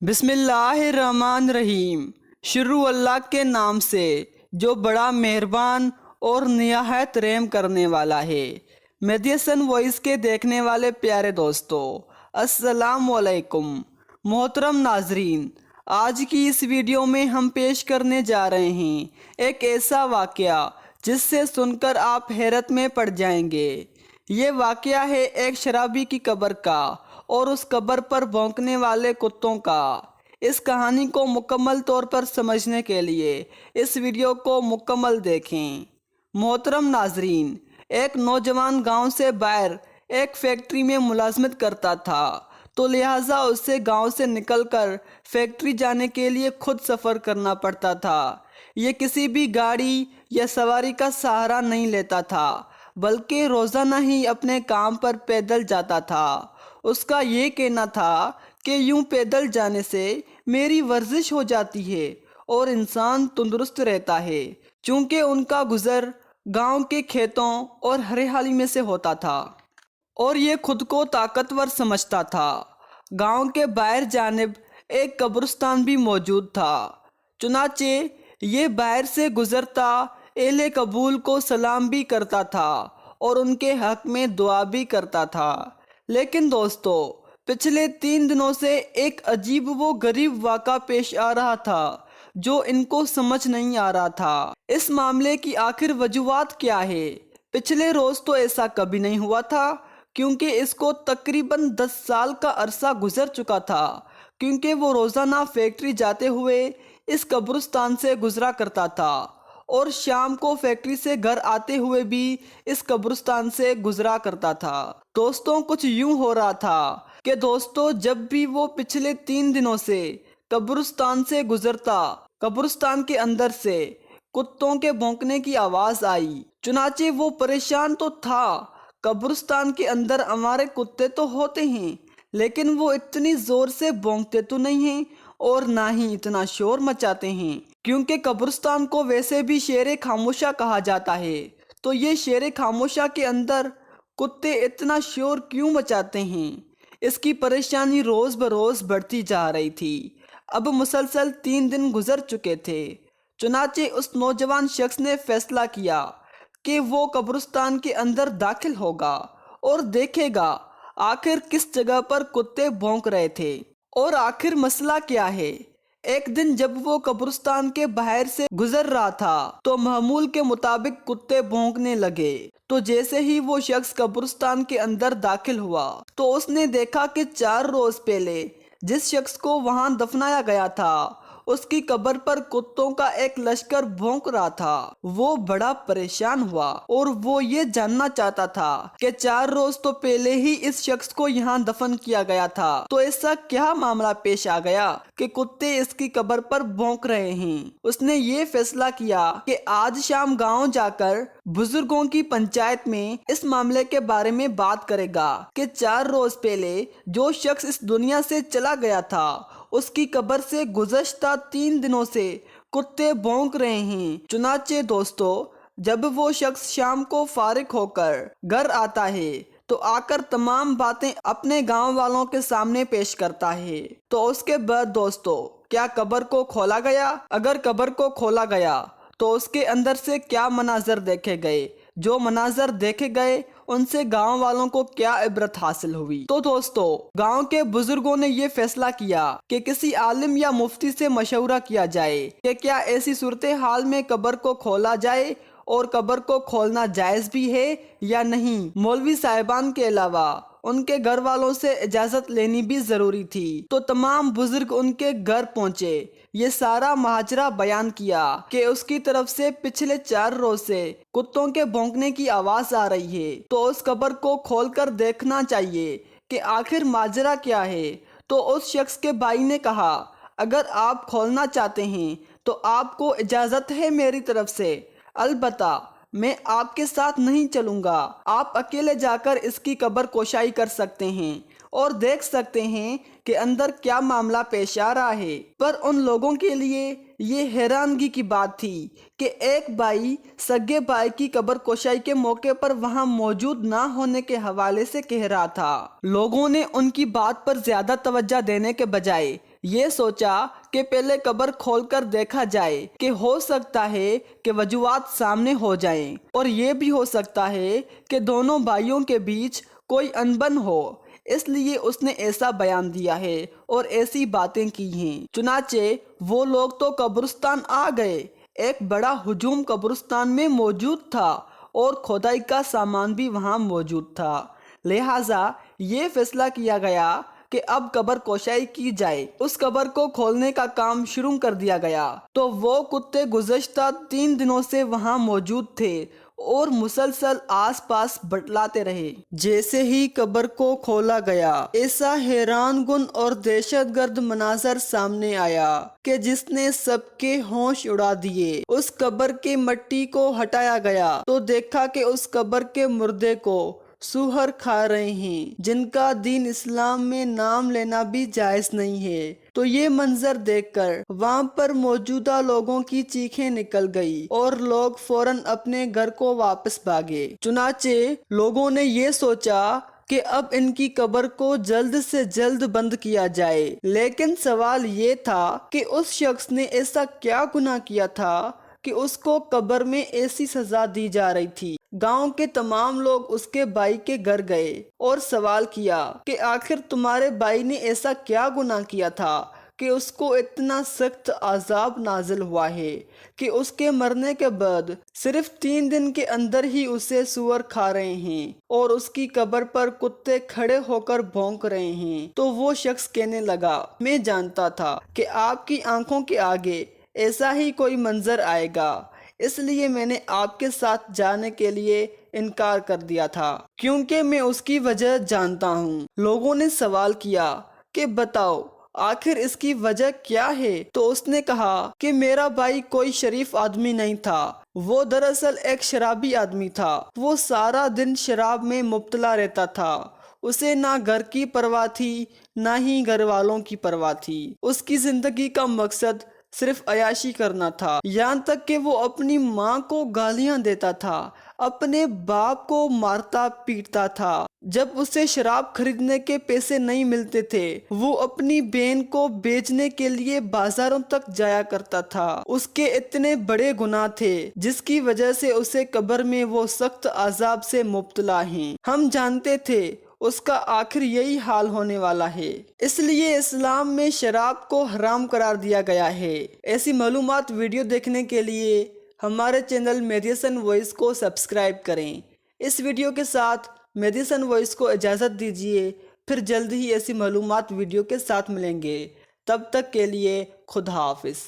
بسم اللہ الرحمن الرحیم۔ شروع اللہ کے نام سے جو بڑا مہربان اور نہایت رحم کرنے والا ہے۔ میڈیسن وائس کے دیکھنے والے پیارے دوستو، السلام علیکم۔ محترم ناظرین، آج کی اس ویڈیو میں ہم پیش کرنے جا رہے ہیں ایک ایسا واقعہ جس سے سن کر آپ حیرت میں پڑ جائیں گے۔ یہ واقعہ ہے ایک شرابی کی قبر کا اور اس قبر پر بھونکنے والے کتوں کا۔ اس کہانی کو مکمل طور پر سمجھنے کے لیے اس ویڈیو کو مکمل دیکھیں۔ محترم ناظرین، ایک نوجوان گاؤں سے باہر ایک فیکٹری میں ملازمت کرتا تھا، تو لہٰذا اسے گاؤں سے نکل کر فیکٹری جانے کے لیے خود سفر کرنا پڑتا تھا۔ یہ کسی بھی گاڑی یا سواری کا سہارا نہیں لیتا تھا، بلکہ روزانہ ہی اپنے کام پر پیدل جاتا تھا۔ اس کا یہ کہنا تھا کہ یوں پیدل جانے سے میری ورزش ہو جاتی ہے اور انسان تندرست رہتا ہے، چونکہ ان کا گزر گاؤں کے کھیتوں اور ہریالی میں سے ہوتا تھا اور یہ خود کو طاقتور سمجھتا تھا۔ گاؤں کے باہر جانب ایک قبرستان بھی موجود تھا، چنانچہ یہ باہر سے گزرتا اہل قبول کو سلام بھی کرتا تھا اور ان کے حق میں دعا بھی کرتا تھا۔ لیکن دوستو، پچھلے 3 دنوں سے ایک عجیب و غریب واقعہ پیش آ رہا تھا جو ان کو سمجھ نہیں آ رہا تھا۔ اس معاملے کی آخر وجوہات کیا ہے؟ پچھلے روز تو ایسا کبھی نہیں ہوا تھا، کیونکہ اس کو تقریباً 10 سال کا عرصہ گزر چکا تھا، کیونکہ وہ روزانہ فیکٹری جاتے ہوئے اس قبرستان سے گزرا کرتا تھا اور شام کو فیکٹری سے گھر آتے ہوئے بھی اس قبرستان سے گزرا کرتا تھا۔ دوستوں، کچھ یوں ہو رہا تھا کہ جب بھی وہ پچھلے 3 دنوں سے قبرستان سے گزرتا، قبرستان کے اندر سے کتوں کے بھونکنے کی آواز آئی۔ چنانچہ وہ پریشان تو تھا، قبرستان کے اندر ہمارے کتے تو ہوتے ہیں، لیکن وہ اتنی زور سے بھونکتے تو نہیں ہیں اور نہ ہی اتنا شور مچاتے ہیں، کیونکہ قبرستان کو ویسے بھی شیر خاموشہ کہا جاتا ہے، تو یہ شیر خاموشہ کے اندر کتے اتنا شور کیوں مچاتے ہیں؟ اس کی پریشانی روز بروز بڑھتی جا رہی تھی۔ اب مسلسل 3 دن گزر چکے تھے، چنانچہ اس نوجوان شخص نے فیصلہ کیا کہ وہ قبرستان کے اندر داخل ہوگا اور دیکھے گا آخر کس جگہ پر کتے بھونک رہے تھے اور آخر مسئلہ کیا ہے۔ ایک دن جب وہ قبرستان کے باہر سے گزر رہا تھا تو معمول کے مطابق کتے بھونکنے لگے۔ تو جیسے ہی وہ شخص قبرستان کے اندر داخل ہوا تو اس نے دیکھا کہ 4 روز پہلے جس شخص کو وہاں دفنایا گیا تھا، اس کی قبر پر کتوں کا ایک لشکر بھونک رہا تھا۔ وہ بڑا پریشان ہوا اور وہ یہ جاننا چاہتا تھا کہ 4 روز تو پہلے ہی اس شخص کو یہاں دفن کیا گیا تھا، تو ایسا کیا معاملہ پیش آ گیا کہ کتے اس کی قبر پر بھونک رہے ہیں۔ اس نے یہ فیصلہ کیا کہ آج شام گاؤں جا کر بزرگوں کی پنچایت میں اس معاملے کے بارے میں بات کرے گا کہ 4 روز پہلے جو شخص اس دنیا سے چلا گیا تھا، اس کی قبر سے گزشتہ 3 دنوں سے کتے بھونک رہے ہیں۔ چنانچہ دوستو، جب وہ شخص شام کو فارغ ہو کر گھر آتا ہے تو آ کر تمام باتیں اپنے گاؤں والوں کے سامنے پیش کرتا ہے۔ تو اس کے بعد دوستو، کیا قبر کو کھولا گیا؟ اگر قبر کو کھولا گیا تو اس کے اندر سے کیا مناظر دیکھے گئے؟ جو مناظر دیکھے گئے ان سے گاؤں والوں کو کیا عبرت حاصل ہوئی؟ تو دوستو، گاؤں کے بزرگوں نے یہ فیصلہ کیا کہ کسی عالم یا مفتی سے مشورہ کیا جائے کہ کیا ایسی صورتحال میں قبر کو کھولا جائے اور قبر کو کھولنا جائز بھی ہے یا نہیں۔ مولوی صاحبان کے علاوہ ان کے گھر والوں سے اجازت لینی بھی ضروری تھی۔ تو تمام بزرگ ان کے گھر پہنچے، یہ سارا ماجرا بیان کیا کہ اس کی طرف سے پچھلے 4 روز سے کتوں کے بھونکنے کی آواز آ رہی ہے، تو اس قبر کو کھول کر دیکھنا چاہیے کہ آخر ماجرا کیا ہے۔ تو اس شخص کے بھائی نے کہا، اگر آپ کھولنا چاہتے ہیں تو آپ کو اجازت ہے میری طرف سے، البتہ میں آپ کے ساتھ نہیں چلوں گا۔ آپ اکیلے جا کر اس کی قبر کشائی کر سکتے ہیں اور دیکھ سکتے ہیں کہ اندر کیا معاملہ پیش آ رہا ہے۔ پر ان لوگوں کے لیے یہ حیرانگی کی بات تھی کہ ایک بھائی سگے بھائی کی قبر کشائی کے موقع پر وہاں موجود نہ ہونے کے حوالے سے کہہ رہا تھا۔ لوگوں نے ان کی بات پر زیادہ توجہ دینے کے بجائے یہ سوچا کہ پہلے قبر کھول کر دیکھا جائے کہ ہو سکتا ہے کہ وجوہات سامنے ہو جائیں، اور یہ بھی ہو سکتا ہے کہ دونوں بھائیوں کے بیچ کوئی انبن ہو، اس لیے اس نے ایسا بیان دیا ہے اور ایسی باتیں کی ہیں۔ چنانچہ وہ لوگ تو قبرستان آ گئے، ایک بڑا ہجوم قبرستان میں موجود تھا اور کھدائی کا سامان بھی وہاں موجود تھا، لہٰذا یہ فیصلہ کیا گیا کہ اب قبر کوشائی کی جائے۔ اس قبر کو کھولنے کا کام شروع کر دیا گیا تو وہ کتے گزشتہ 3 دنوں سے وہاں موجود تھے اور مسلسل آس پاس بٹلاتے رہے۔ جیسے ہی قبر کو کھولا گیا، ایسا حیران کن اور دہشت گرد مناظر سامنے آیا کہ جس نے سب کے ہوش اڑا دیے۔ اس قبر کے مٹی کو ہٹایا گیا تو دیکھا کہ اس قبر کے مردے کو سوہر کھا رہے ہیں، جن کا دین اسلام میں نام لینا بھی جائز نہیں ہے۔ تو یہ منظر دیکھ کر وہاں پر موجودہ لوگوں کی چیخیں نکل گئی اور لوگ فوراً اپنے گھر کو واپس بھاگے۔ چنانچہ لوگوں نے یہ سوچا کہ اب ان کی قبر کو جلد سے جلد بند کیا جائے، لیکن سوال یہ تھا کہ اس شخص نے ایسا کیا گناہ کیا تھا کہ اس کو قبر میں ایسی سزا دی جا رہی تھی۔ گاؤں کے تمام لوگ اس کے بھائی کے گھر گئے اور سوال کیا کہ آخر تمہارے بھائی نے ایسا کیا گناہ کیا تھا کہ اس کو اتنا سخت عذاب نازل ہوا ہے کہ اس کے مرنے کے بعد صرف 3 دن کے اندر ہی اسے سور کھا رہے ہیں اور اس کی قبر پر کتے کھڑے ہو کر بھونک رہے ہیں۔ تو وہ شخص کہنے لگا، میں جانتا تھا کہ آپ کی آنکھوں کے آگے ایسا ہی کوئی منظر آئے گا، اس لیے میں نے آپ کے ساتھ جانے کے لیے انکار کر دیا تھا، کیونکہ میں اس کی وجہ جانتا ہوں۔ لوگوں نے سوال کیا کہ بتاؤ آخر اس کی وجہ کیا ہے؟ تو اس نے کہا کہ میرا بھائی کوئی شریف آدمی نہیں تھا، وہ دراصل ایک شرابی آدمی تھا۔ وہ سارا دن شراب میں مبتلا رہتا تھا، اسے نہ گھر کی پرواہ تھی نہ ہی گھر والوں کی پرواہ تھی۔ اس کی زندگی کا مقصد صرف عیاشی کرنا تھا، یہاں تک کہ وہ اپنی ماں کو گالیاں دیتا تھا، اپنے باپ کو مارتا پیٹتا تھا۔ جب اسے شراب خریدنے کے پیسے نہیں ملتے تھے، وہ اپنی بہن کو بیچنے کے لیے بازاروں تک جایا کرتا تھا۔ اس کے اتنے بڑے گناہ تھے جس کی وجہ سے اسے قبر میں وہ سخت عذاب سے مبتلا ہیں۔ ہم جانتے تھے اس کا آخر یہی حال ہونے والا ہے، اس لیے اسلام میں شراب کو حرام قرار دیا گیا ہے۔ ایسی معلومات ویڈیو دیکھنے کے لیے ہمارے چینل میڈیسن وائس کو سبسکرائب کریں۔ اس ویڈیو کے ساتھ میڈیسن وائس کو اجازت دیجیے، پھر جلد ہی ایسی معلومات ویڈیو کے ساتھ ملیں گے۔ تب تک کے لیے خدا حافظ۔